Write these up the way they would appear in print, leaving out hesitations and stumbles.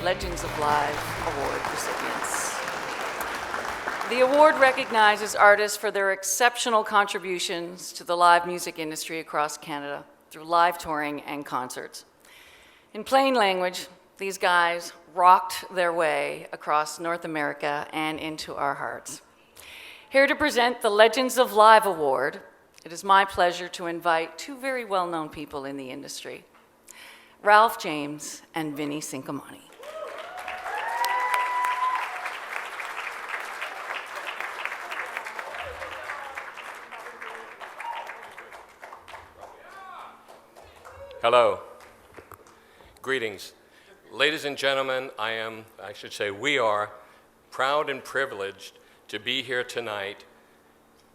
Legends of Live Award recipients. The award recognizes artists for their exceptional contributions to the live music industry across Canada through live touring and concerts. In plain language, these guys rocked their way across North America and into our hearts. Here to present the Legends of Live Award, it is my pleasure to invite two very well-known people in the industry, Ralph James and Vinnie Cinquemani. Hello. Greetings. Ladies and gentlemen, we are proud and privileged to be here tonight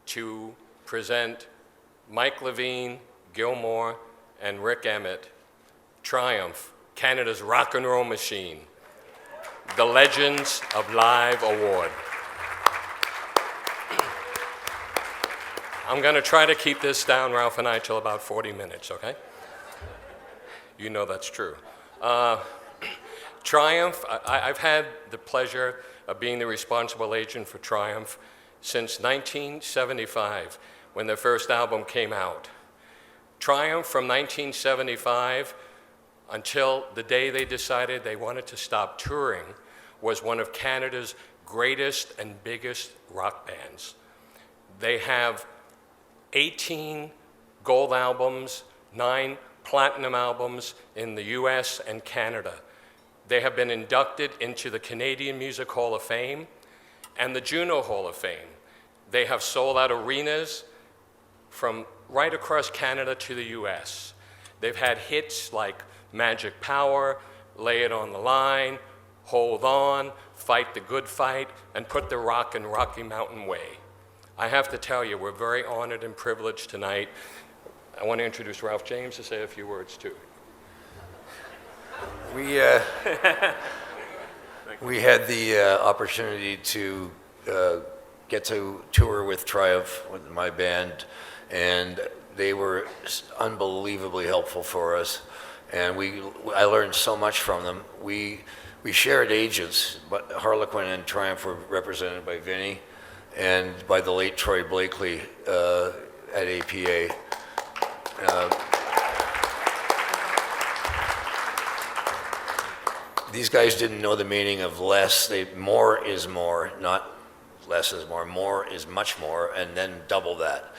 to present Mike Levine, Gilmore, and Rick Emmett, Triumph, Canada's rock and roll machine, the Legends of Live Award. I'm going to try to keep this down, Ralph and I, till about 40 minutes, okay? You know that's true. Triumph, I've had the pleasure of being the responsible agent for Triumph since 1975, when their first album came out. Triumph from 1975 until the day they decided they wanted to stop touring was one of Canada's greatest and biggest rock bands. They have 18 gold albums, 9 platinum albums in the US and Canada. They have been inducted into the Canadian Music Hall of Fame and the Juno Hall of Fame. They have sold out arenas from right across Canada to the US. They've had hits like Magic Power, Lay It on the Line, Hold On, Fight the Good Fight, and Put the Rock in Rocky Mountain Way. I have to tell you, we're very honored and privileged tonight. I want to introduce Ralph James to say a few words too. We had the opportunity to get to tour with Triumph with my band, and they were unbelievably helpful for us. And I learned so much from them. We shared agents, but Harlequin and Triumph were represented by Vinnie and by the late Troy Blakely at APA. These guys didn't know the meaning of less. More is more, not less is more. More is much more, and then double that.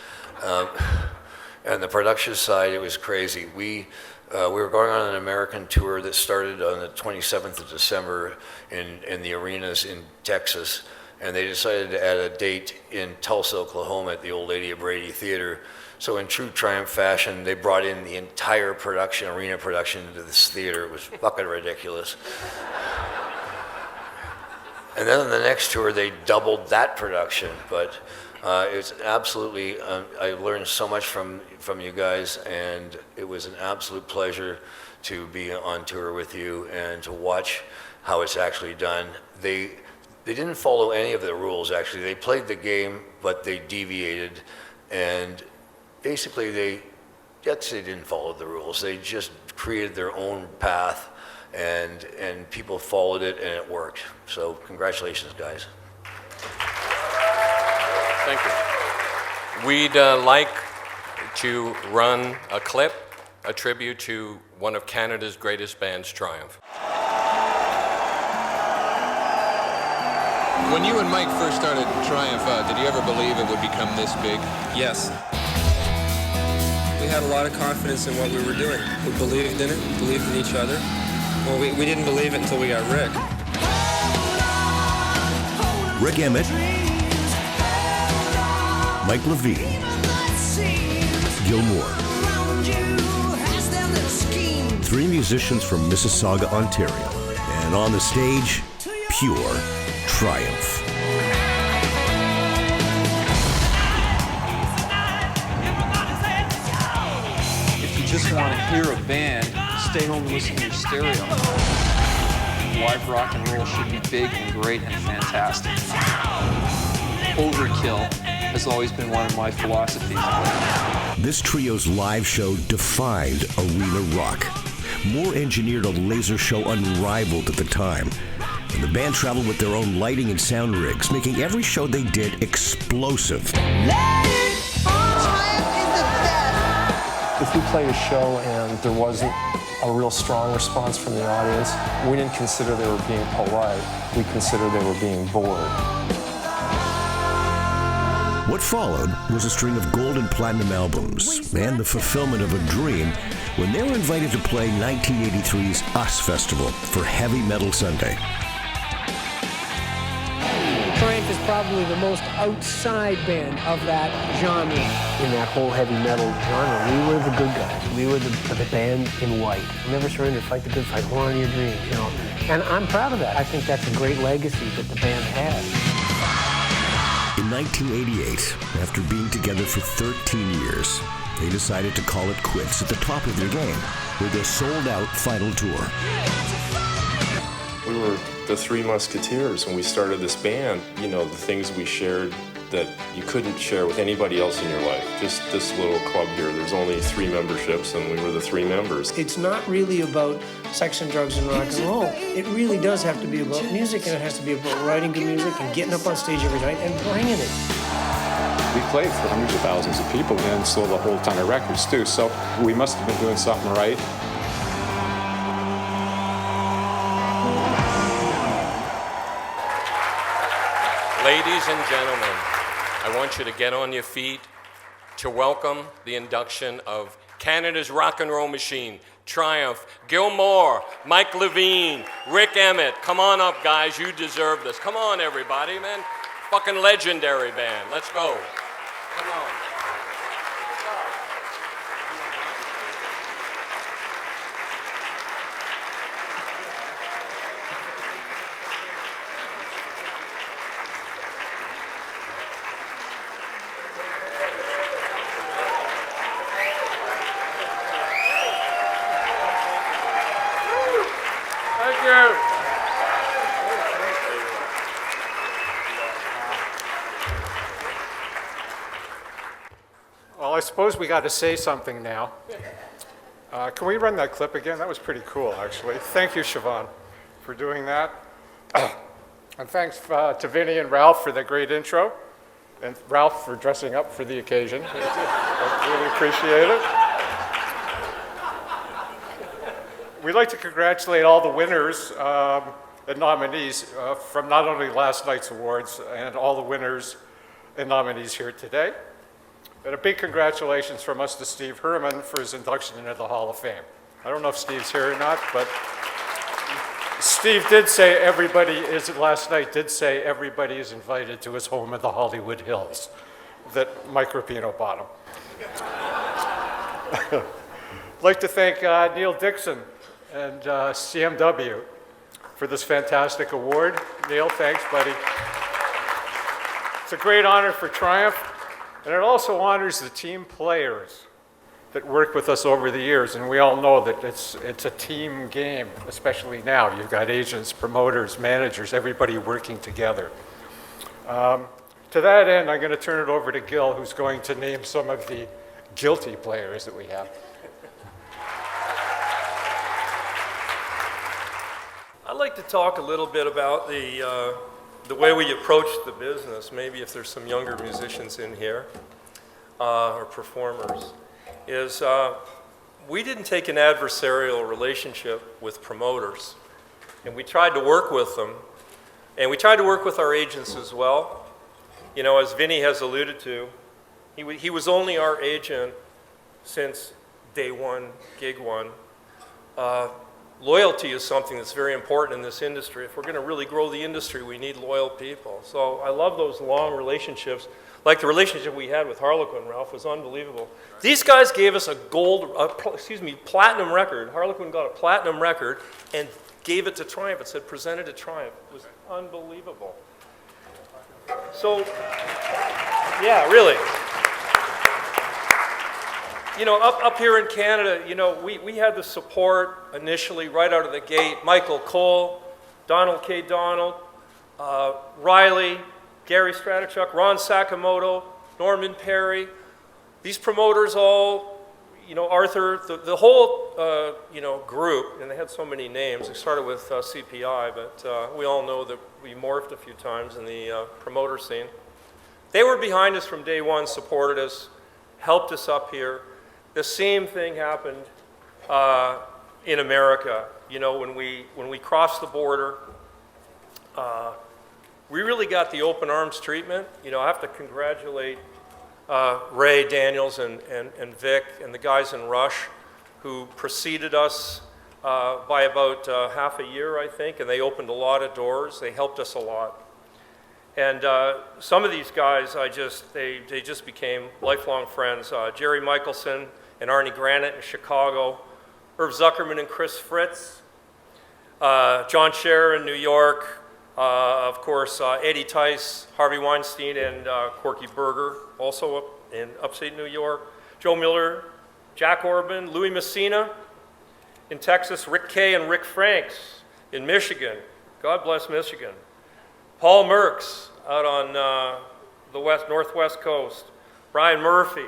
And the production side, it was crazy. We were going on an American tour that started on the 27th of December in the arenas in Texas, and they decided to add a date in Tulsa, Oklahoma at the Old Lady of Brady Theater. So in true Triumph fashion, they brought in the entire production, arena production, into this theater. It was fucking ridiculous. And then on the next tour, they doubled that production. But it's absolutely, I learned so much from you guys, and it was an absolute pleasure to be on tour with you and to watch how it's actually done. They didn't follow any of the rules, actually. They played the game, but they deviated, and basically, they didn't follow the rules. They just created their own path, and people followed it, and it worked. So congratulations, guys. Thank you. We'd like to run a clip, a tribute to one of Canada's greatest bands, Triumph. When you and Mike first started Triumph, did you ever believe it would become this big? Yes. We had a lot of confidence in what we were doing. We believed in it, believed in each other. Well, we didn't believe it until we got Rick. Rick Emmett, Mike Levine, Gilmore. 3 musicians from Mississauga, Ontario. And on the stage, pure Triumph. Just want to hear a band, stay home and listen to your stereo. Live rock and roll should be big and great and fantastic. Overkill has always been one of my philosophies. This trio's live show defined arena rock. Moore engineered a laser show unrivaled at the time. And the band traveled with their own lighting and sound rigs, making every show they did explosive. If we played a show and there wasn't a real strong response from the audience, we didn't consider they were being polite. We considered they were being bored. What followed was a string of gold and platinum albums and the fulfillment of a dream when they were invited to play 1983's US Festival for Heavy Metal Sunday. Triumph is probably the most outside band of that genre. In that whole heavy metal genre, we were the good guys. We were the band in white. Never surrender, fight the good fight, hold on to your dreams, you know. And I'm proud of that. I think that's a great legacy that the band has. In 1988, after being together for 13 years, they decided to call it quits at the top of their game with a sold-out final tour. We were the Three Musketeers when we started this band. You know, the things we shared that you couldn't share with anybody else in your life. Just this little club here, there's only 3 memberships and we were the 3 members. It's not really about sex and drugs and rock and roll. It really does have to be about music, and it has to be about writing good music and getting up on stage every night and bringing it. We played for hundreds of thousands of people and sold a whole ton of records too, so we must have been doing something right. Ladies and gentlemen, I want you to get on your feet to welcome the induction of Canada's rock and roll machine, Triumph, Gil Moore, Mike Levine, Rick Emmett. Come on up, guys, you deserve this. Come on, everybody, man. Fucking legendary band. Let's go. Come on. Thank you. Well, I suppose we got to say something now. Can we run that clip again? That was pretty cool, actually. Thank you, Siobhan, for doing that. And thanks to Vinny and Ralph for the great intro, and Ralph for dressing up for the occasion. I really appreciate it. We'd like to congratulate all the winners and nominees from not only last night's awards and all the winners and nominees here today. And a big congratulations from us to Steve Herman for his induction into the Hall of Fame. I don't know if Steve's here or not, but Steve did say last night did say everybody is invited to his home in the Hollywood Hills that Mike Rapino bought him. I'd like to thank Neil Dixon and CMW for this fantastic award. Neil, thanks, buddy. It's a great honor for Triumph, and it also honors the team players that worked with us over the years, and we all know that it's a team game, especially now. You've got agents, promoters, managers, everybody working together. To that end, I'm going to turn it over to Gil, who's going to name some of the guilty players that we have. I'd like to talk a little bit about the way we approach the business, maybe if there's some younger musicians in here, or performers, is we didn't take an adversarial relationship with promoters, and we tried to work with them, and we tried to work with our agents as well. You know, as Vinny has alluded to, he was only our agent since day one, gig one. Loyalty is something that's very important in this industry. If we're going to really grow the industry, we need loyal people. So I love those long relationships. Like the relationship we had with Harlequin, Ralph, was unbelievable. These guys gave us a platinum record. Harlequin got a platinum record and gave it to Triumph. It said, presented to Triumph. It was unbelievable. So, yeah, really. You know, up here in Canada, you know, we had the support initially right out of the gate. Michael Cole, Donald K. Donald, Riley, Gary Stratichuk, Ron Sakamoto, Norman Perry. These promoters all, Arthur, the whole, group, and they had so many names. They started with CPI, but we all know that we morphed a few times in the promoter scene. They were behind us from day one, supported us, helped us up here. The same thing happened in America. When we crossed the border, we really got the open arms treatment. I have to congratulate Ray Daniels and Vic and the guys in Rush who preceded us by about half a year, I think, and they opened a lot of doors. They helped us a lot. And some of these guys, they just became lifelong friends. Jerry Michelson and Arnie Granite in Chicago, Irv Zuckerman and Chris Fritz, John Scher in New York, of course, Eddie Tice, Harvey Weinstein, and Corky Berger, also up in upstate New York, Joe Miller, Jack Orban, Louis Messina in Texas, Rick Kay and Rick Franks in Michigan. God bless Michigan. Paul Merks out on the northwest coast. Brian Murphy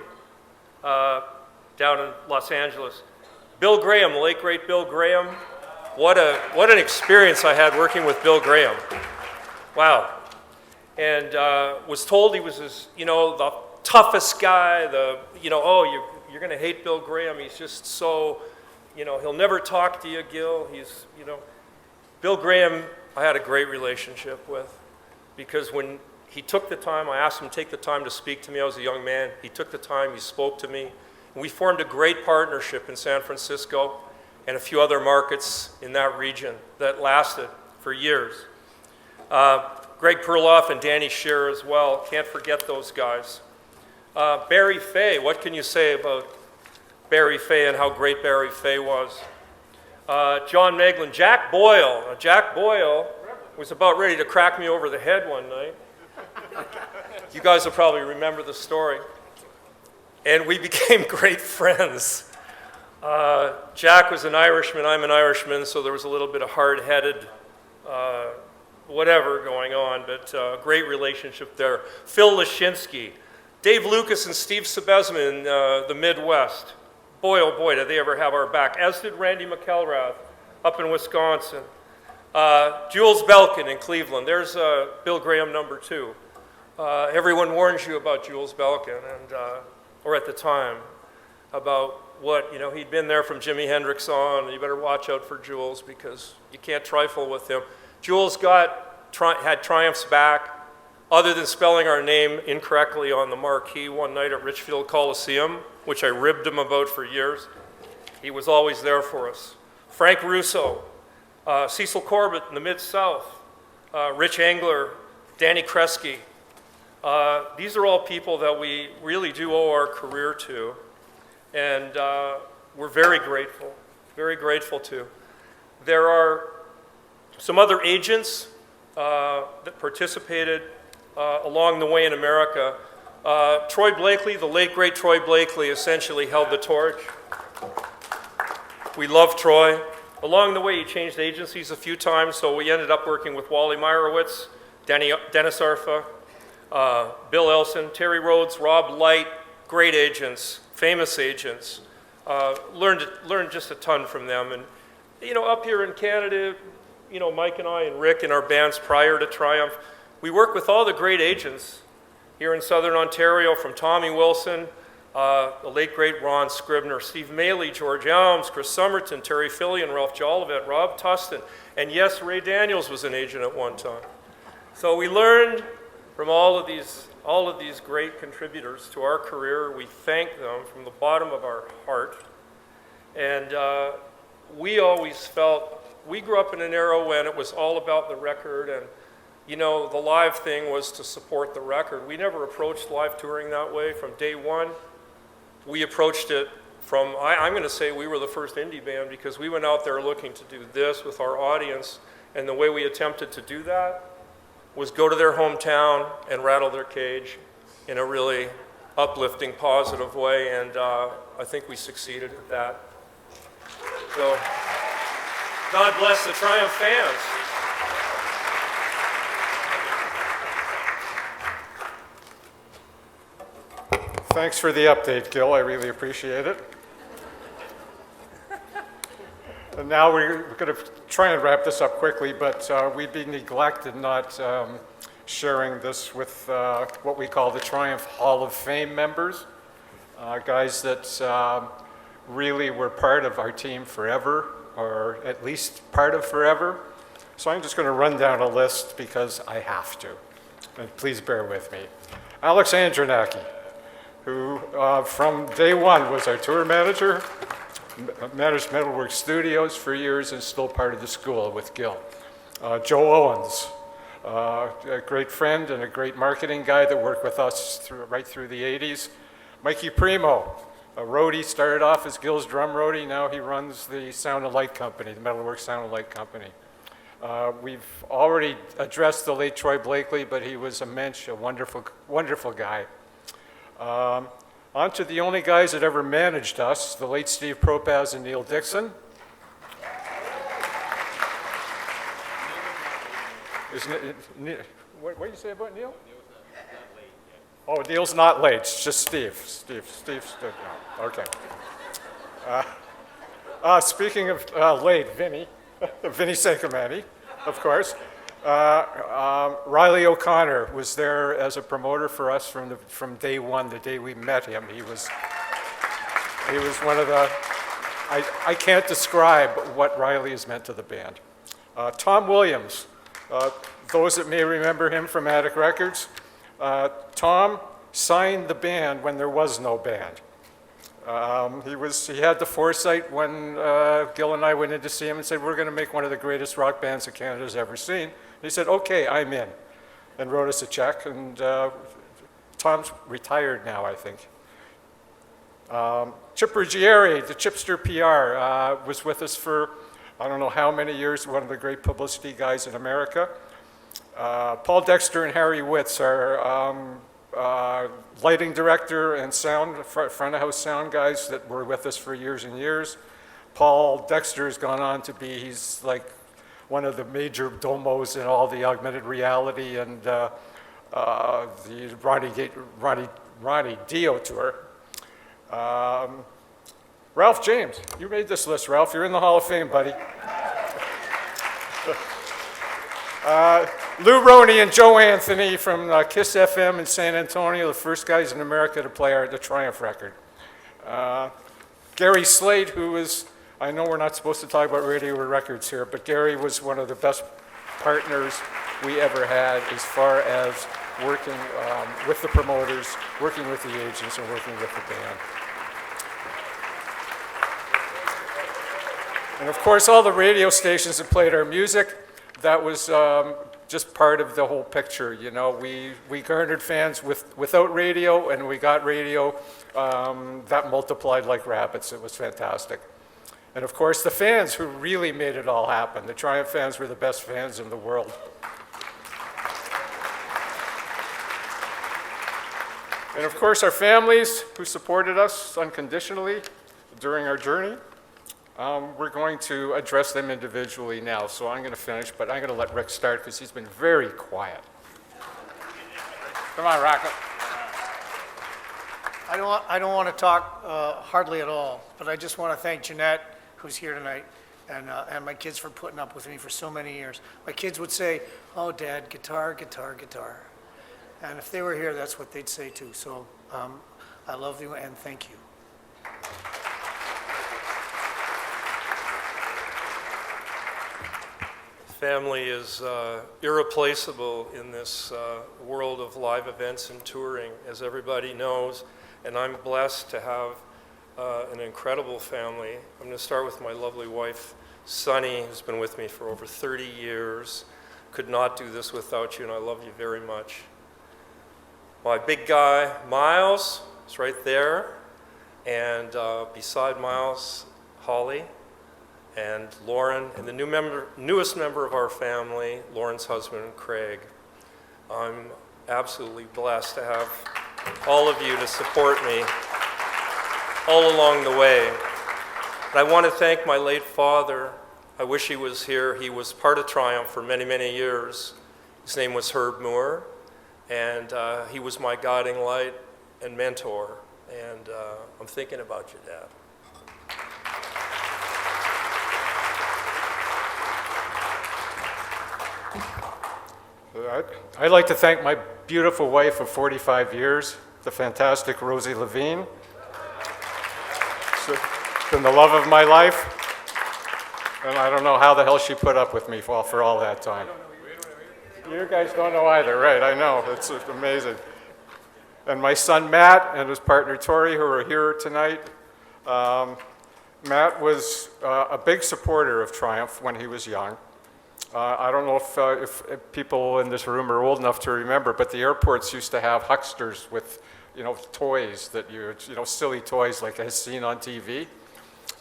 down in Los Angeles. Bill Graham, the late great Bill Graham. What an experience I had working with Bill Graham. Wow. And was told he was the toughest guy, you're going to hate Bill Graham. He's just so, he'll never talk to you, Gil. Bill Graham, I had a great relationship with because when he took the time, I asked him to take the time to speak to me. I was a young man. He took the time, he spoke to me. And we formed a great partnership in San Francisco and a few other markets in that region that lasted for years. Greg Perloff and Danny Scheer as well. Can't forget those guys. Barry Fay, what can you say about Barry Fay and how great Barry Fay was? John Meglin, Jack Boyle. Jack Boyle was about ready to crack me over the head one night. You guys will probably remember the story. And we became great friends. Jack was an Irishman, I'm an Irishman, so there was a little bit of hard-headed whatever going on, but great relationship there. Phil Lashinsky, Dave Lucas and Steve Sebesman in the Midwest. Boy, oh boy, did they ever have our back, as did Randy McElrath up in Wisconsin. Jules Belkin in Cleveland. There's Bill Graham number 2. Everyone warns you about Jules Belkin, or at the time, about what, he'd been there from Jimi Hendrix on. You better watch out for Jules because you can't trifle with him. Jules had Triumph's back, other than spelling our name incorrectly on the marquee one night at Richfield Coliseum, which I ribbed him about for years. He was always there for us. Frank Russo, Cecil Corbett in the Mid-South, Rich Engler, Danny Kresge. These are all people that we really do owe our career to, and we're very grateful to. There are some other agents that participated along the way in America. Troy Blakely, the late great Troy Blakely, essentially held the torch. We love Troy. Along the way, he changed agencies a few times, so we ended up working with Wally Meyerowitz, Dennis Arfa, Bill Elson, Terry Rhodes, Rob Light, great agents, famous agents. Learned just a ton from them. And, up here in Canada, Mike and I and Rick in our bands prior to Triumph, we work with all the great agents here in Southern Ontario, from Tommy Wilson, the late great Ron Scribner, Steve Maley, George Elms, Chris Somerton, Terry Fillion, Ralph Jolivet, Rob Tustin, and yes, Ray Daniels was an agent at one time. So we learned from all of these great contributors to our career. We thank them from the bottom of our heart. And we always felt, we grew up in an era when it was all about the record, and the live thing was to support the record. We never approached live touring that way from day one. We approached it from, I'm going to say we were the first indie band because we went out there looking to do this with our audience, and the way we attempted to do that was go to their hometown and rattle their cage in a really uplifting, positive way, and I think we succeeded at that. So, God bless the Triumph fans. Thanks for the update, Gil. I really appreciate it. And now we're going to try and wrap this up quickly, but we'd be neglected not sharing this with what we call the Triumph Hall of Fame members, guys that really were part of our team forever, or at least part of forever. So I'm just going to run down a list because I have to, and please bear with me. Alex Andronacki, who from day one was our tour manager, managed Metalworks Studios for years and still part of the school with Gil. Joe Owens, a great friend and a great marketing guy that worked with us right through the 80s. Mikey Primo, a roadie, started off as Gil's drum roadie. Now he runs the Sound and Light Company, the Metalworks Sound and Light Company. We've already addressed the late Troy Blakely, but he was a mensch, a wonderful, wonderful guy. On to the only guys that ever managed us, the late Steve Propaz and Neil Dixon. What do you say about Neil? Oh, Neil's not late, it's just Steve. Steve's no. Okay. Speaking of late, Vinny Sancomani, of course. Riley O'Connor was there as a promoter for us from day one, the day we met him. He was one of the, I can't describe what Riley has meant to the band. Tom Williams, those that may remember him from Attic Records, Tom signed the band when there was no band. He had the foresight when Gil and I went in to see him and said, we're going to make one of the greatest rock bands that Canada's ever seen. He said, okay, I'm in, and wrote us a check, and Tom's retired now, I think. Chip Ruggieri, the Chipster PR, was with us for I don't know how many years, one of the great publicity guys in America. Paul Dexter and Harry Witz are lighting director and sound, front of house sound guys that were with us for years and years. Paul Dexter has gone on to be, he's like one of the major domos in all the augmented reality and the Ronnie Dio tour. Ralph James, you made this list, Ralph. You're in the Hall of Fame, buddy. Lou Roney and Joe Anthony from KISS FM in San Antonio, the first guys in America to play the Triumph record. Gary Slade, who is, I know we're not supposed to talk about radio or records here, but Gary was one of the best partners we ever had as far as working with the promoters, working with the agents, and working with the band. And of course, all the radio stations that played our music, that was just part of the whole picture. You know, we garnered fans without radio, and we got radio that multiplied like rabbits. It was fantastic. And of course, the fans who really made it all happen. The Triumph fans were the best fans in the world. And of course, our families who supported us unconditionally during our journey. We're going to address them individually now, so I'm going to finish, but I'm going to let Rick start because he's been very quiet. Come on, Rocket. I don't want to talk hardly at all, but I just want to thank Jeanette, who's here tonight, and my kids for putting up with me for so many years. My kids would say, "Oh, Dad, guitar, guitar, guitar," and if they were here, that's what they'd say too. So I love you and thank you. Family is irreplaceable in this world of live events and touring, as everybody knows, and I'm blessed to have an incredible family. I'm going to start with my lovely wife, Sunny, who's been with me for over 30 years. Could not do this without you, and I love you very much. My big guy, Miles, is right there, and beside Miles, Holly, and Lauren, and the newest member of our family, Lauren's husband, Craig. I'm absolutely blessed to have all of you to support me all along the way. And I want to thank my late father. I wish he was here. He was part of Triumph for many, many years. His name was Herb Moore, and he was my guiding light and mentor. And I'm thinking about you, Dad. I'd like to thank my beautiful wife of 45 years, the fantastic Rosie Levine. She's been the love of my life. And I don't know how the hell she put up with me for all that time. You guys don't know either, right? I know. It's amazing. And my son Matt and his partner Tori, who are here tonight. Matt was a big supporter of Triumph when he was young. I don't know if people in this room are old enough to remember, but the airports used to have hucksters with, toys that silly toys like I seen on TV.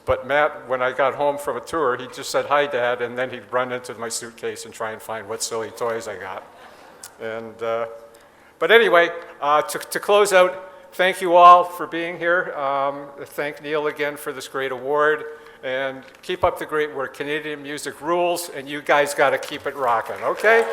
But Matt, when I got home from a tour, he just said, "Hi, Dad," and then he'd run into my suitcase and try and find what silly toys I got. And, but anyway, to close out, thank you all for being here. Thank Neil again for this great award. And keep up the great work. Canadian music rules, and you guys got to keep it rocking, okay?